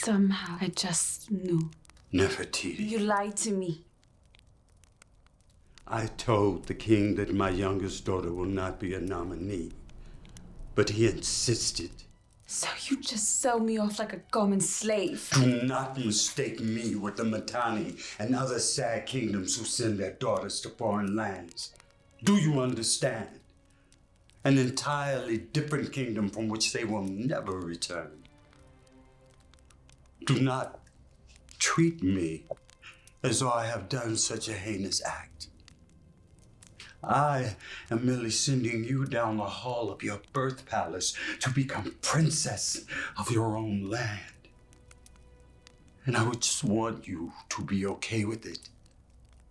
Somehow I just knew. Nefertiti. You lied to me. I told the king that my youngest daughter will not be a nominee, but he insisted. So you just sell me off like a common slave. Do not mistake me with the Mitanni and other sad kingdoms who send their daughters to foreign lands. Do you understand? An entirely different kingdom from which they will never return. Do not treat me as though I have done such a heinous act. I am merely sending you down the hall of your birth palace to become princess of your own land. And I would just want you to be okay with it.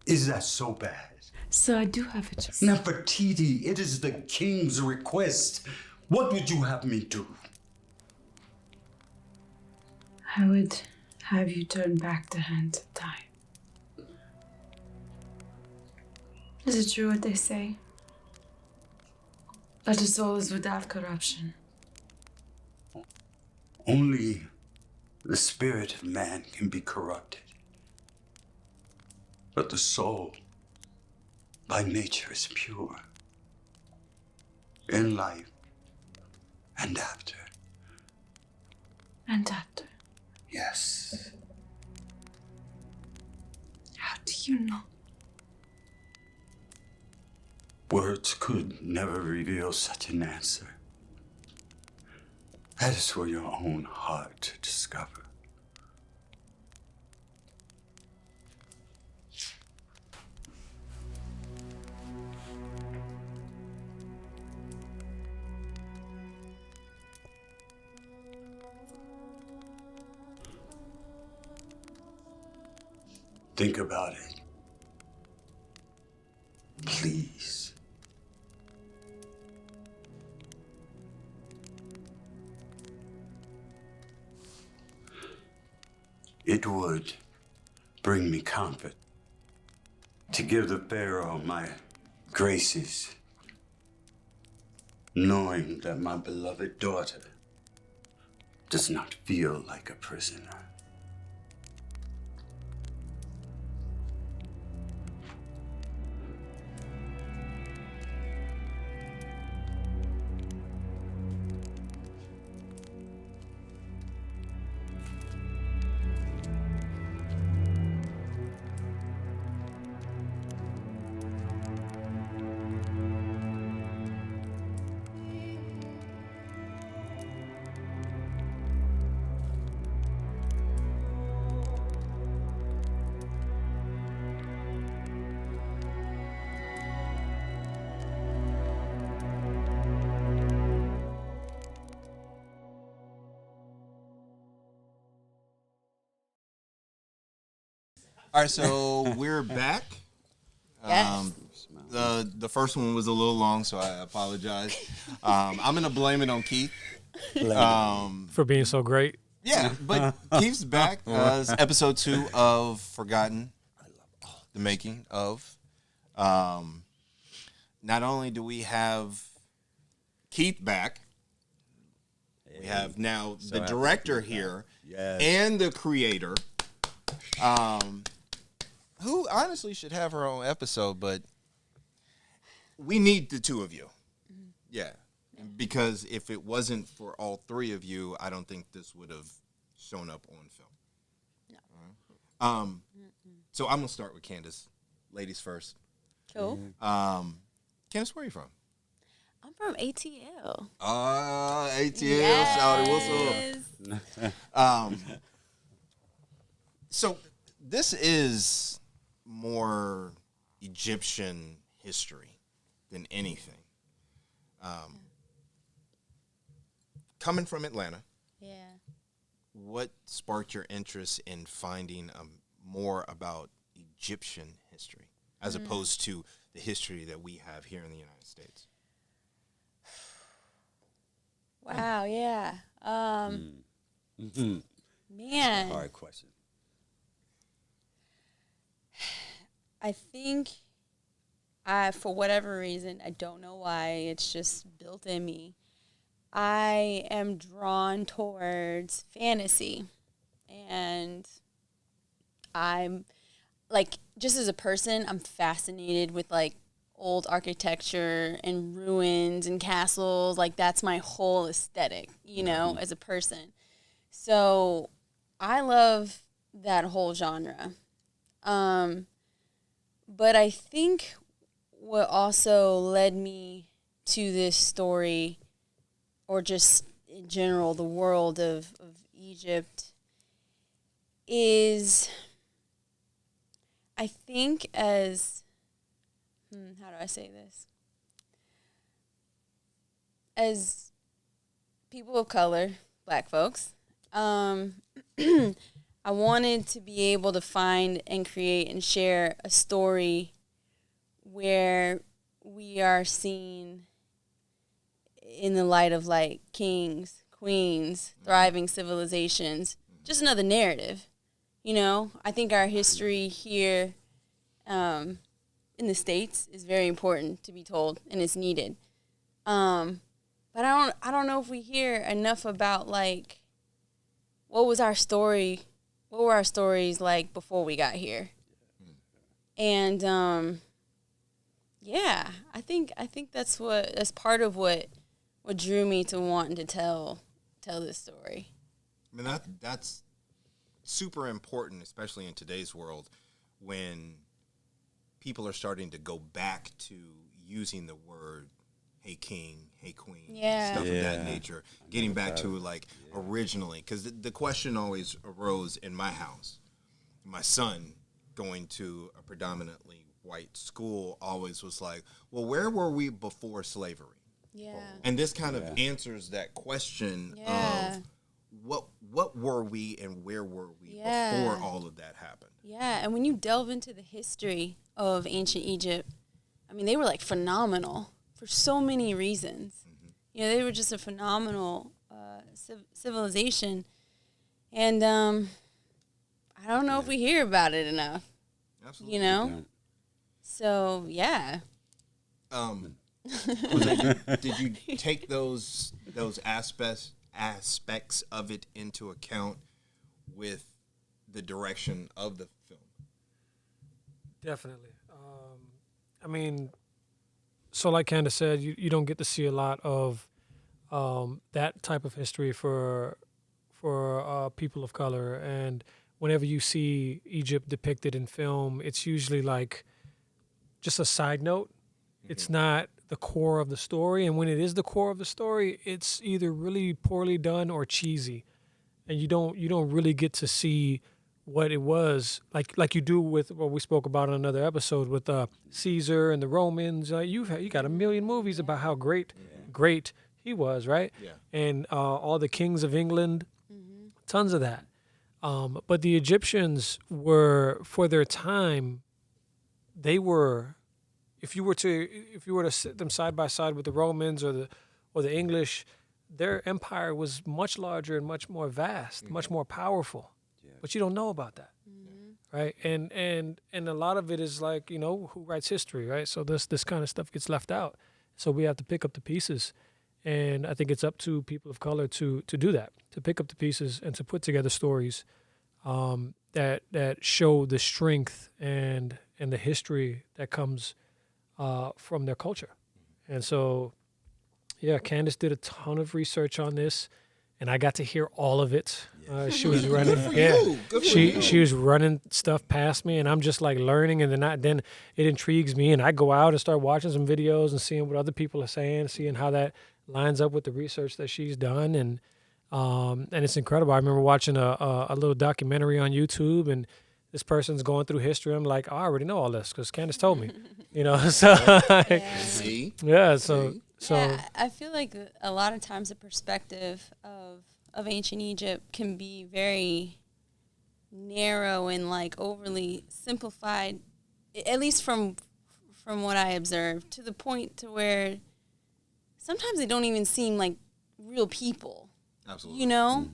Is that so bad? So I do have a choice. Nefertiti, it is the king's request. What would you have me do? I would have you turn back the hands of time. Is it true what they say? That a soul is without corruption. Only the spirit of man can be corrupted. But the soul, by nature, is pure. In life and after. And after. Yes. How do you know? Words could never reveal such an answer. That is for your own heart to discover. Think about it. Please. It would bring me comfort to give the Pharaoh my graces, knowing that my beloved daughter does not feel like a prisoner. All right, so we're back. Yes. The first one was a little long, so I apologize. I'm going to blame it on Keith. For being so great. Yeah, but Keith's back. It's episode 2 of Forgaten, the making of. Not only do we have Keith back, we have now the director here and the creator. Who honestly should have her own episode, but we need the two of you. Mm-hmm. Yeah. Because if it wasn't for all three of you, I don't think this would have shown up on film. No. So I'm going to start with Candace. Ladies first. Cool. Candace, where are you from? I'm from ATL. ATL. Yes. Shawty, what's up? So this is more Egyptian history than anything. Coming from Atlanta, what sparked your interest in finding more about Egyptian history as opposed to the history that we have here in the United States? Wow, yeah. Man. That's a hard question. I think for whatever reason, I don't know why, it's just built in me. I am drawn towards fantasy and I'm like, just as a person, I'm fascinated with like old architecture and ruins and castles. Like, that's my whole aesthetic, you know, as a person. So I love that whole genre. But I think what also led me to this story, or just in general the world of Egypt, is, I think, as how do I say this? As people of color, Black folks, I wanted to be able to find and create and share a story where we are seen in the light of like kings, queens, thriving civilizations, just another narrative. You know, I think our history here in the States is very important to be told, and it's needed. But I don't know if we hear enough about like what were our stories like before we got here. And yeah, I think that's part of what drew me to wanting to tell this story. I mean, that's super important, especially in today's world, when people are starting to go back to using the word "hey king," "hey queen," stuff of that nature. Getting back to like originally, because the question always arose in my house. My son, going to a predominantly white school, always was like, "Well, where were we before slavery?" Yeah. And this kind of answers that question of what were we and where were we before all of that happened. Yeah, and when you delve into the history of ancient Egypt, I mean, they were like phenomenal for so many reasons. You know, they were just a phenomenal civilization, and I don't know if we hear about it enough. Absolutely. You know, so yeah. Did you take those aspects of it into account with the direction of the film? Definitely. I mean, so like Candace said, you don't get to see a lot of that type of history for people of color, and whenever you see Egypt depicted in film, it's usually like just a side note. It's not the core of the story, and when it is the core of the story, it's either really poorly done or cheesy, and you don't really get to see what it was like you do with what we spoke about in another episode with Caesar and the Romans. You got a million movies about how great he was, right? Yeah. And all the kings of England, tons of that. But the Egyptians were, for their time, they were. If you were to sit them side by side with the Romans or the English, their empire was much larger and much more vast, much more powerful. Yeah. But you don't know about that, right? And a lot of it is like, you know, who writes history, right? So this kind of stuff gets left out. So we have to pick up the pieces, and I think it's up to people of color to do that, to pick up the pieces and to put together stories that show the strength and the history that comes from their culture. And so, yeah, Candace did a ton of research on this, and I got to hear all of it. She was running, she was running stuff past me, and I'm just like learning, and then it intrigues me, and I go out and start watching some videos and seeing what other people are saying, seeing how that lines up with the research that she's done, and it's incredible. I remember watching a little documentary on YouTube, and this person's going through history. I'm like, oh, I already know all this because Candace told me, you know. So See? Yeah. So I feel like a lot of times the perspective of ancient Egypt can be very narrow and like overly simplified, at least from what I observed, to the point to where sometimes they don't even seem like real people. Absolutely. You know?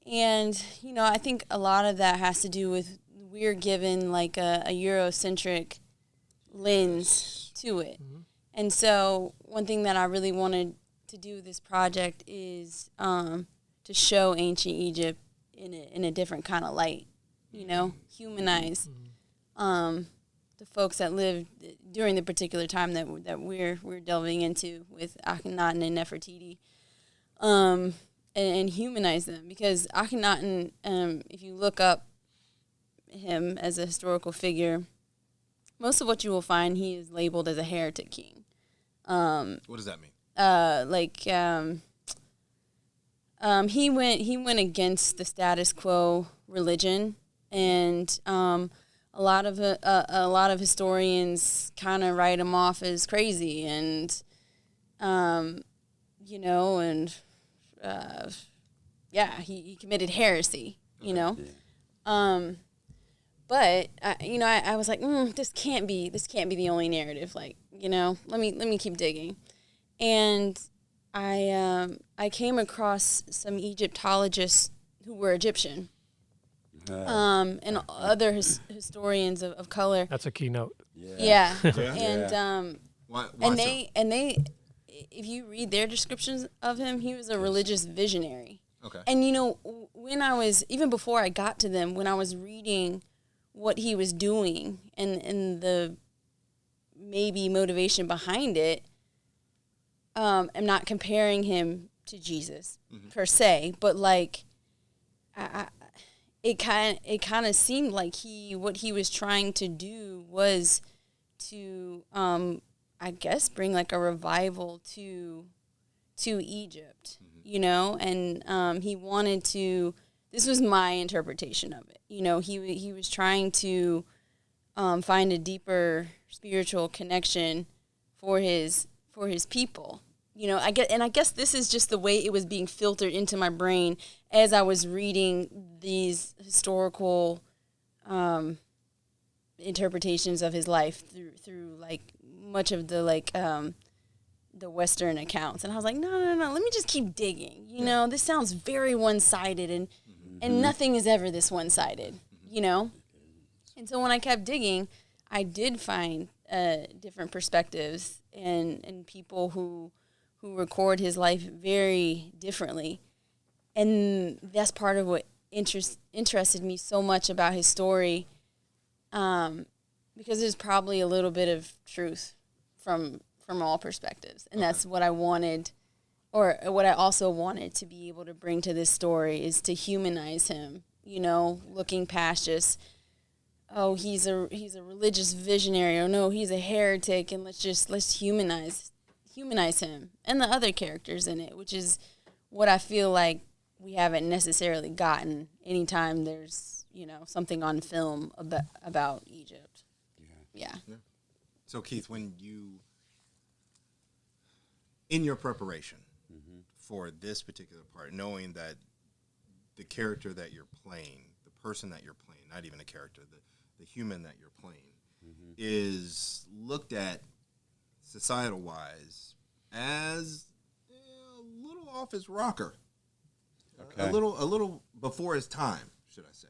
And, you know, I think a lot of that has to do with we're given like a Eurocentric lens to it. And so one thing that I really wanted to do with this project is to show ancient Egypt in a different kind of light, you know, humanize the folks that lived during the particular time that we're delving into with Akhenaten and Nefertiti, and humanize them, because Akhenaten, if you look up him as a historical figure, most of what you will find, he is labeled as a heretic king. What does that mean? He went against the status quo religion, and a lot of historians kind of write him off as crazy, and you know, and he committed heresy, you know. But you know, I was like, this can't be the only narrative. Like, you know, let me keep digging, and I came across some Egyptologists who were Egyptian, and other historians of color. That's a keynote. Yeah, and Why and so? they, if you read their descriptions of him, he was a religious visionary. Okay. And you know, when I was, even before I got to them, when I was reading what he was doing and the maybe motivation behind it, I'm not comparing him to Jesus per se, but like, it kind of seemed like what he was trying to do was to, I guess, bring like a revival to Egypt, you know, and he wanted to. This was my interpretation of it. You know, he was trying to find a deeper spiritual connection for his people. You know, I guess this is just the way it was being filtered into my brain as I was reading these historical interpretations of his life through like much of the like the Western accounts. And I was like, no, let me just keep digging. You know, this sounds very one-sided, and nothing is ever this one-sided, you know? And so when I kept digging, I did find different perspectives and people who record his life very differently. And that's part of what interested me so much about his story, because there's probably a little bit of truth from all perspectives. And that's what I wanted, or what I also wanted to be able to bring to this story, is to humanize him, you know, looking past just, oh, he's a religious visionary, or no, he's a heretic, and let's humanize him and the other characters in it, which is what I feel like we haven't necessarily gotten anytime there's, you know, something on film about Egypt. Yeah. So Keith, when you, in your preparation for this particular part, knowing that the character that you're playing, the person that you're playing, not even a character, the human that you're playing, is looked at societal-wise as a little off his rocker, a little before his time, should I say?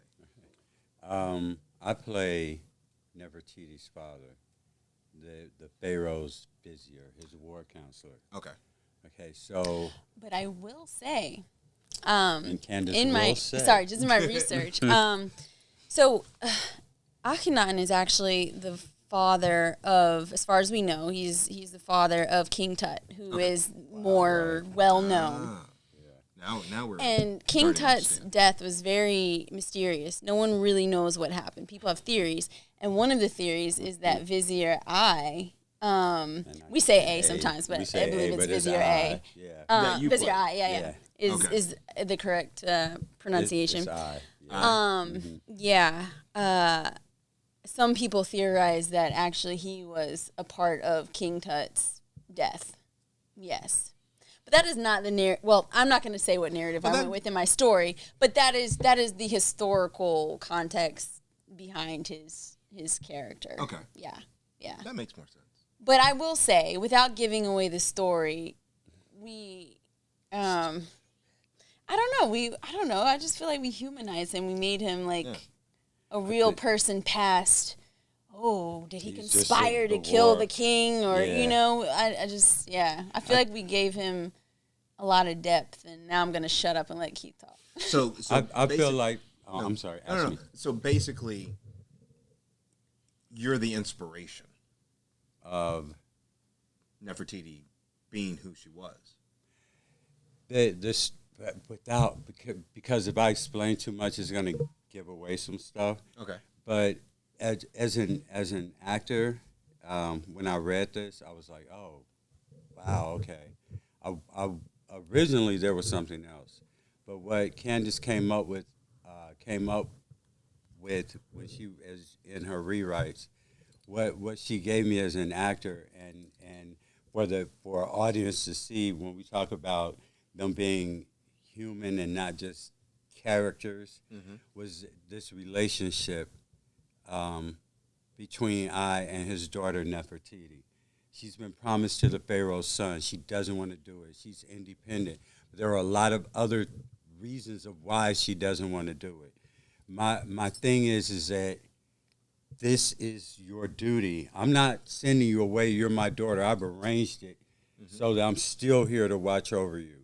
I play Nefertiti's father, the Pharaoh's vizier, his war counselor. Okay, so. But I will say, And Candace in my will say. sorry, just in my research, so Akhenaten is actually the father of, as far as we know, he's the father of King Tut, who is more well known. Now we're And King starting to Tut's understand. death was very mysterious. No one really knows what happened. People have theories, and one of the theories is that Vizier I, we say A sometimes, but I believe it's Vizier A. Yeah. That you Vizier play. I, is Okay. is the correct pronunciation. It's I. Yeah. Some people theorize that actually he was a part of King Tut's death. Yes. But that is not the narrative. Well, I'm not going to say what narrative I went with in my story, but that is the historical context behind his character. Okay. Yeah. That makes more sense. But I will say, without giving away the story, I don't know. I just feel like we humanized him. We made him like a real person past, oh, did he He's just conspire a to kill war. the king? Or, Yeah. you know, I feel like we gave him a lot of depth, and now I'm gonna shut up and let Keith talk. So I feel like. Oh, I'm sorry. No, Ask no, me. no. So basically, you're the inspiration Of Nefertiti being who she was. this without because if I explain too much, it's going to give away some stuff. Okay. But as an actor, when I read this, I was like, oh, wow, okay. I originally there was something else, but what Candace came up with when she as in her rewrites, what she gave me as an actor and for our audience to see when we talk about them being human and not just characters was this relationship between I and his daughter Nefertiti. She's been promised to the Pharaoh's son. She doesn't want to do it. She's independent. But there are a lot of other reasons of why she doesn't want to do it. My thing is that this is your duty. I'm not sending you away. You're my daughter. I've arranged it so that I'm still here to watch over you.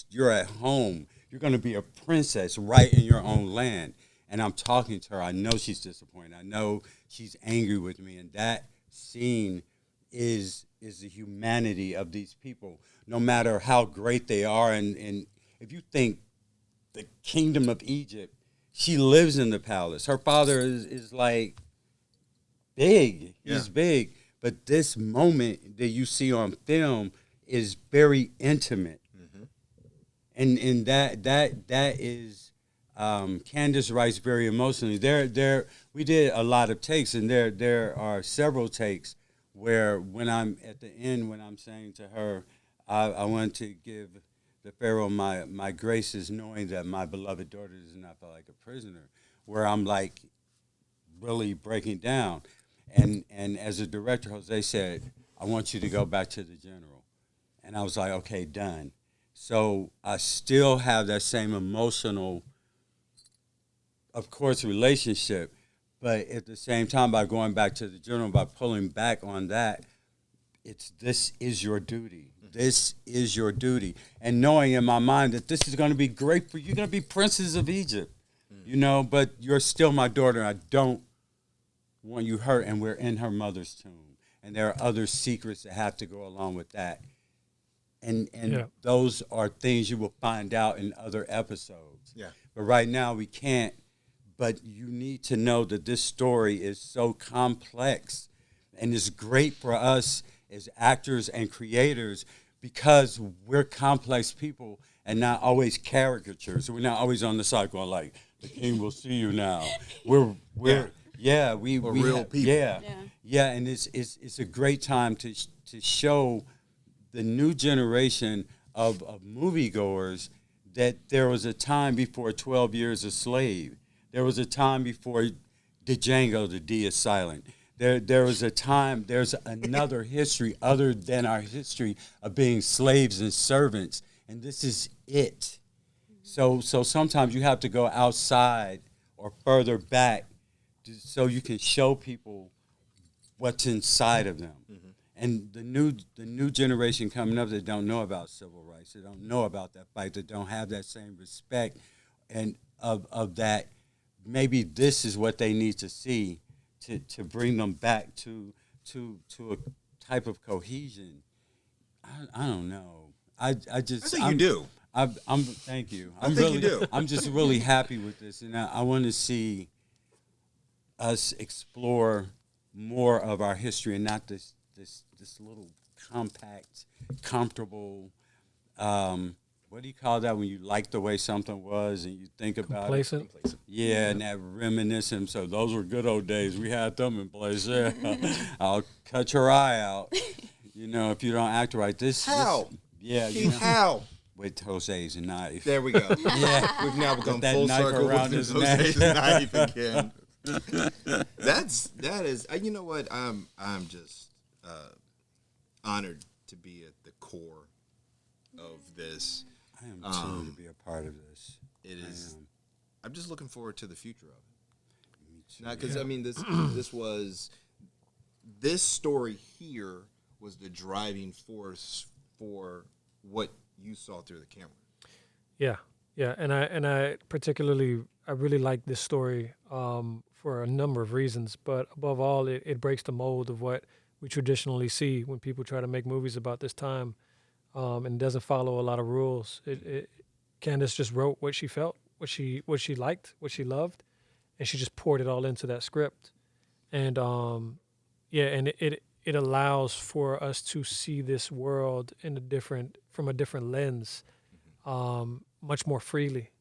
You're at home. You're going to be a princess right in your own land. And I'm talking to her. I know she's disappointed. I know she's angry with me. And that scene is the humanity of these people, no matter how great they are. And if you think the kingdom of Egypt, she lives in the palace. Her father is like big. He's big. But this moment that you see on film is very intimate. And that is Candace writes very emotionally. We did a lot of takes, and there are several takes where when I'm at the end, when I'm saying to her, I want to give the Pharaoh my graces, knowing that my beloved daughter does not feel like a prisoner, where I'm like really breaking down. And as a director, Jose said, I want you to go back to the general. And I was like, okay, done. So I still have that same emotional, of course, relationship. But at the same time, by going back to the general, by pulling back on that, this is your duty. This is your duty. And knowing in my mind that this is going to be great for you. You're going to be princes of Egypt, but you're still my daughter. And I don't want you hurt. And we're in her mother's tomb. And there are other secrets that have to go along with that. And those are things you will find out in other episodes. Yeah. But right now we can't. But you need to know that this story is so complex. And it's great for us as actors and creators because we're complex people and not always caricatures. We're not always on the side going like, the king will see you now. We're real people. Yeah, and it's a great time to show the new generation of moviegoers that there was a time before 12 Years a Slave. There was a time before Django, the D is silent. There was a time, there's another history other than our history of being slaves and servants, and this is it. So sometimes you have to go outside or further back so you can show people what's inside of them. And the new generation coming up that don't know about civil rights, that don't know about that fight, that don't have that same respect and of that, maybe this is what they need to see to bring them back to a type of cohesion. I don't know. I think you do. I'm thank you. I think you do. I'm just really happy with this, and I want to see us explore more of our history and not this little compact, comfortable. What do you call that when you like the way something was and you think about complacent? it? Yeah, and that reminiscent. So those were good old days. We had them in place. Yeah, I'll cut your eye out. If you don't act right. How? How? With Jose's knife. There we go. Yeah, we've now become full circle with Jose's knife again. That is. You know what? I'm just honored to be at the core of this. I am too to be a part of this. It is. I'm just looking forward to the future of it. Me too. Because I mean, this story here was the driving force for what you saw through the camera. Yeah, and I particularly I really like this story for a number of reasons, but above all, it breaks the mold of what we traditionally see when people try to make movies about this time, and doesn't follow a lot of rules. Candace just wrote what she felt, what she liked, what she loved, and she just poured it all into that script, and and it allows for us to see this world from a different lens, much more freely,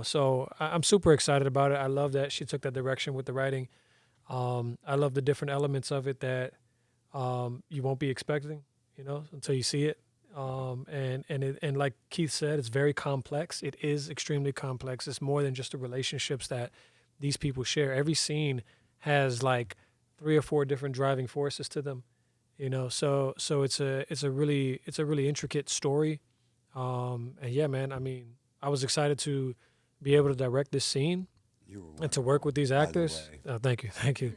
So I'm super excited about it. I love that she took that direction with the writing. I love the different elements of it that you won't be expecting, until you see it. And like Keith said, it's very complex. It is extremely complex. It's more than just the relationships that these people share. Every scene has like 3 or 4 different driving forces to them, So it's a really intricate story. And yeah, man, I mean, I was excited to be able to direct this scene and to work with these actors. Thank you.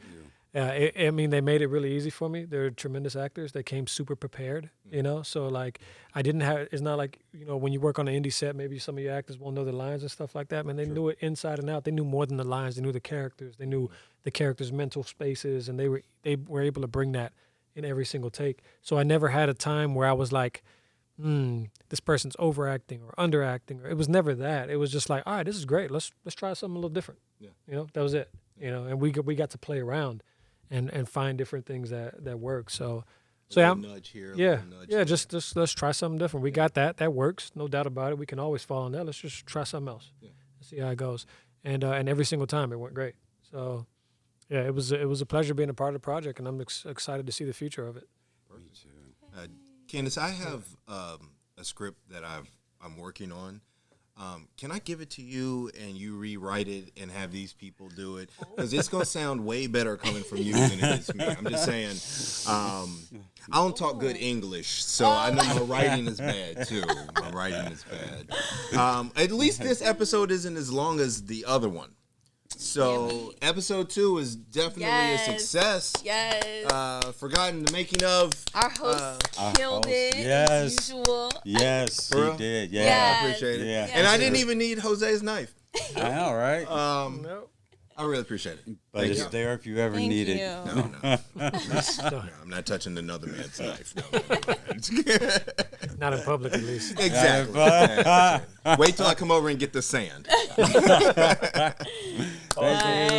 I mean, they made it really easy for me. They're tremendous actors. They came super prepared, So like, it's not like, when you work on an indie set, maybe some of your actors won't know the lines and stuff like that. Man, they knew it inside and out. They knew more than the lines. They knew the characters. They knew the characters' mental spaces, and they were able to bring that in every single take. So I never had a time where I was like, this person's overacting or underacting. It was never that. It was just like, all right, this is great. Let's try something a little different. Yeah. That was it. And we got to play around and find different things that work. So yeah, nudge here, yeah. Just let's try something different. We got that. That works, no doubt about it. We can always fall on that. Let's just try something else. Yeah. See how it goes. And every single time it went great. So yeah, it was a pleasure being a part of the project, and I'm excited to see the future of it. Me too. Candace, I have a script that I'm working on. Can I give it to you and you rewrite it and have these people do it? Because it's going to sound way better coming from you than it is me. I'm just saying, I don't talk good English, so I know my writing is bad, too. My writing is bad. At least this episode isn't as long as the other one. So episode 2 is definitely a success. Yes. Forgotten the making of. Our host killed it Yes. as usual. Yes, For he real? did. Yeah, Yeah. I appreciate it. Yeah. And I didn't even need Jose's knife. I know, right? I really appreciate it. But it's there if you ever Thank need you. it. No, I'm not touching another man's knife. No. Not in public, at least. Exactly. Wait till I come over and get the sand. Thank you.